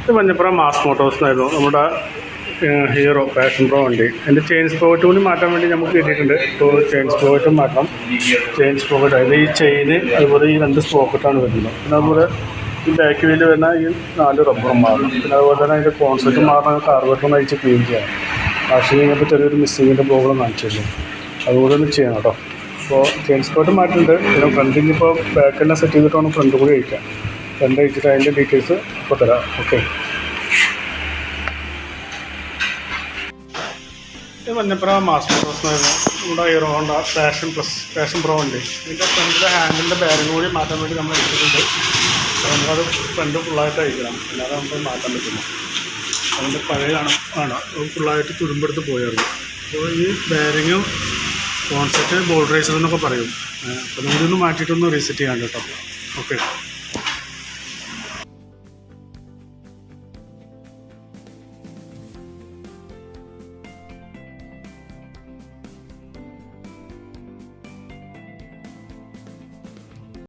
ഇത് Manjappuram mass Motors എന്നായിരുന്നു നമ്മുടെ ഹീറോ പാഷൻ പ്രോ വണ്ടി. അതിൻ്റെ ചെയിൻ സ്പോക്കറ്റ് കൂടി മാറ്റാൻ വേണ്ടി നമുക്ക് കിട്ടിയിട്ടുണ്ട്. ഇപ്പോൾ ചെയിൻ സ്പോക്കറ്റും മാറ്റണം. ചെയിൻ സ്പോക്കറ്റ് അതിൽ ഈ ചെയിന് അതുപോലെ ഈ 2 സ്പോക്കറ്റാണ് വരുന്നത്. പിന്നെ അതുപോലെ ഈ ബാക്ക് വീല് വരുന്ന ഈ 4 റബ്ബറും മാറണം. പിന്നെ അതുപോലെ തന്നെ അതിൻ്റെ കോൺസെപ്റ്റ് മാറണം. കാർബറേറ്റർ നയിച്ച് ക്ലീൻ ചെയ്യണം. വാഷിംഗ് കഴിഞ്ഞപ്പോൾ ചെറിയൊരു മിസ്സിങ്ങിൻ്റെ പ്രോബ്ലം കാണിച്ചിരുന്നു. അതുകൂടെ ഒന്ന് ചെയ്യണം കേട്ടോ. അപ്പോൾ ചെയിൻ സ്പോക്കറ്റ് മാറ്റുന്നുണ്ട്. പിന്നെ ഫ്രണ്ടിൽ ഇപ്പോൾ ബാക്കെല്ലാം സെറ്റ് ചെയ്തിട്ട് വേണം ഫ്രണ്ട് കൂടി കഴിക്കാൻ. ഫ്രണ്ട് കഴിച്ചിട്ട് അതിൻ്റെ ഡീറ്റെയിൽസ് ഇപ്പോൾ തരാം. ഓക്കെ. ഇത് മഞ്ഞപ്പുറം മാസ് മോട്ടോഴ്സ് എന്നായിരുന്നു നമ്മുടെ ഹീറോ ഹോണ്ട പാഷൻ പ്രോ ഉണ്ട്. ഇതിൻ്റെ ഫ്രണ്ടിലെ ഹാൻഡിലിൻ്റെ ബാരിങ് കൂടി മാറ്റാൻ വേണ്ടി നമ്മൾ എടുത്തിട്ടുണ്ട്. അപ്പോൾ നമ്മളത് ഫ്രണ്ട് ഫുള്ളായിട്ട് അയക്കണം, അല്ലാതെ നമുക്ക് മാറ്റാൻ പറ്റില്ല. അതിൻ്റെ പഴയ ആണ് ഫുള്ളായിട്ട് തുരുമ്പെടുത്ത് പോയായിരുന്നു. അപ്പോൾ ഈ ബാരിങ്ങും കോൺസെപ്റ്റ് ബോൾഡ് റൈസർ എന്നൊക്കെ പറയും. അപ്പോൾ നമുക്കിതൊന്ന് മാറ്റിയിട്ടൊന്ന് റീസെറ്റ് ചെയ്യാൻ കേട്ടോ. ഓക്കെ.